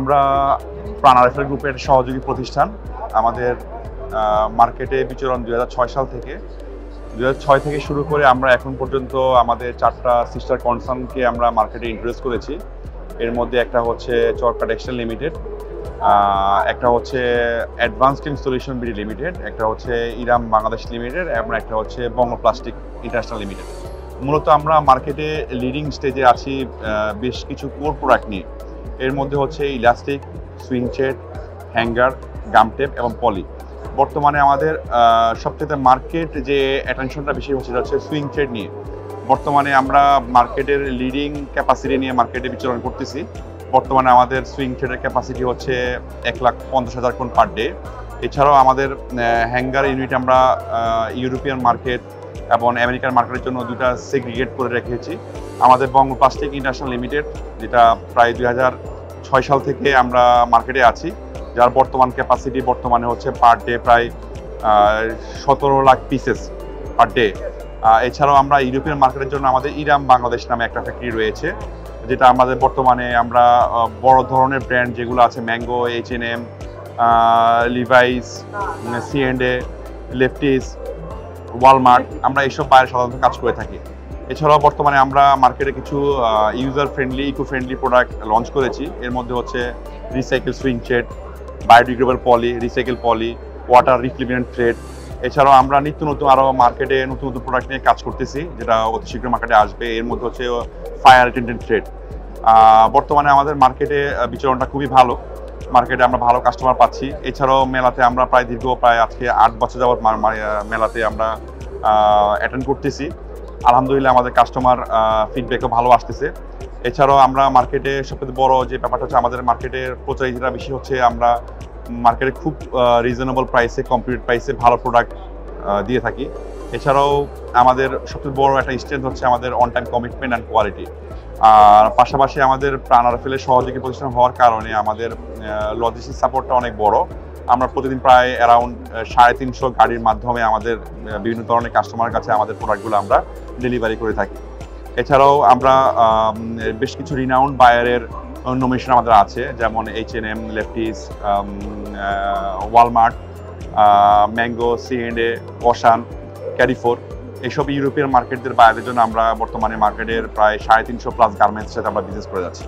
আমরা প্রাণ আরএফএল গ্রুপের সহযোগী প্রতিষ্ঠান। আমাদের মার্কেটে বিচরণ 2006 সাল থেকে 2006 থেকে শুরু করে আমরা এখন পর্যন্ত আমাদের 4টা সিস্টার কনসার্নকে আমরা মার্কেটে ইন্ট্রোডিউস করেছি। এর মধ্যে একটা হচ্ছে চরকা টেক্সটাইল লিমিটেড, একটা হচ্ছে advanced team solution BD limited, একটা হচ্ছে ইরাম বাংলাদেশ লিমিটেড এবং একটা হচ্ছে বঙ্গ প্লাস্টিক ইন্টারন্যাশনাল লিমিটেড। মূলত আমরা মার্কেটে লিডিং স্টেজে আছি বেশ কিছু কোর প্রোডাক্ট নিয়ে। এর মধ্যে হচ্ছে ইলাস্টিক, সুইং চেট, হ্যাঙ্গার, গাম টেপ এবং পলি। বর্তমানে আমাদের সবচেয়ে মার্কেট যে অ্যাটেনশনটা বেশি হচ্ছে সুইং চেট নিয়ে। বর্তমানে আমরা মার্কেটের লিডিং ক্যাপাসিটি নিয়ে মার্কেটে বিচরণ করতেছি। বর্তমানে আমাদের সুইং চেটের ক্যাপাসিটি হচ্ছে 1,50,000 কোন পার ডে। এছাড়াও আমাদের হ্যাঙ্গার ইউনিট আমরা ইউরোপিয়ান মার্কেট এবং আমেরিকান মার্কেটের জন্য দুটা সেগ্রিগেট করে রেখেছি। আমাদের বঙ্গ প্লাস্টিক ইন্টারন্যাশনাল লিমিটেড, যেটা প্রায় 2006 সাল থেকে আমরা মার্কেটে আছি, যার বর্তমান ক্যাপাসিটি বর্তমানে হচ্ছে পার ডে প্রায় 17 লাখ পিসেস পার ডে। এছাড়াও আমরা ইউরোপিয়ান মার্কেটের জন্য আমাদের ইরাম বাংলাদেশ নামে একটা ফ্যাক্টরি রয়েছে, যেটা আমাদের বর্তমানে আমরা বড় ধরনের ব্র্যান্ড যেগুলো আছে mango, H&M, Levi's, C&A, লেফটিস, Walmart, আমরা এইসব বাইরে সাধারণত কাজ করে থাকি। এছাড়াও বর্তমানে আমরা মার্কেটে কিছু user friendly, eco friendly product launch করেছি। এর মধ্যে হচ্ছে রিসাইকেল সুইং চেট, biodegradable poly, recycle poly, water repellent thread. এছাড়াও আমরা নিত্য নতুন আরও মার্কেটে নতুন নতুন প্রোডাক্ট নিয়ে কাজ করতেছি, যেটা অতি শীঘ্র মার্কেটে আসবে। এর মধ্যে হচ্ছে ফায়ার রিটেন্ডেন্ট থ্রেড। বর্তমানে আমাদের মার্কেটে বিচরণটা খুবই ভালো। মার্কেটে আমরা ভালো কাস্টমার পাচ্ছি। এছাড়াও মেলাতে আমরা প্রায় আজকে 8 বছর যাবত মেলাতে আমরা অ্যাটেন্ড করতেছি। আলহামদুলিল্লাহ আমাদের কাস্টমার ফিডব্যাকও ভালো আসতেছে। এছাড়াও আমরা মার্কেটে সবচেয়ে বড় যে ব্যাপারটা হচ্ছে, আমাদের মার্কেটের প্রচারিতা বেশি হচ্ছে। আমরা মার্কেটে খুব রিজনেবল প্রাইসে, কম্পিটিটিভ প্রাইসে ভালো প্রোডাক্ট দিয়ে থাকি। এছাড়াও আমাদের সবচেয়ে বড় একটা স্ট্রেংথ হচ্ছে আমাদের on time commitment and quality. আর পাশাপাশি আমাদের প্রাণ আরএফএলের সহযোগী প্রতিষ্ঠান হওয়ার কারণে আমাদের লজিস্টিক সাপোর্টটা অনেক বড়। আমরা প্রতিদিন প্রায় অ্যারাউন্ড 350 গাড়ির মাধ্যমে আমাদের বিভিন্ন ধরনের কাস্টমারের কাছে আমাদের প্রোডাক্টগুলো আমরা ডেলিভারি করে থাকি। এছাড়াও আমরা বেশ কিছু রিনাউন্ড বায়ারের নমিনেশন আমাদের আছে, যেমন H&M, Lefties, Walmart, Mango, C&A, Auchan, Carrefour. এইসব ইউরোপিয়ান মার্কেটদের বায়ারদের জন্য আমরা বর্তমানে মার্কেটের প্রায় 350+ গার্মেন্টসের সাথে আমরা বিজনেস করে যাচ্ছি।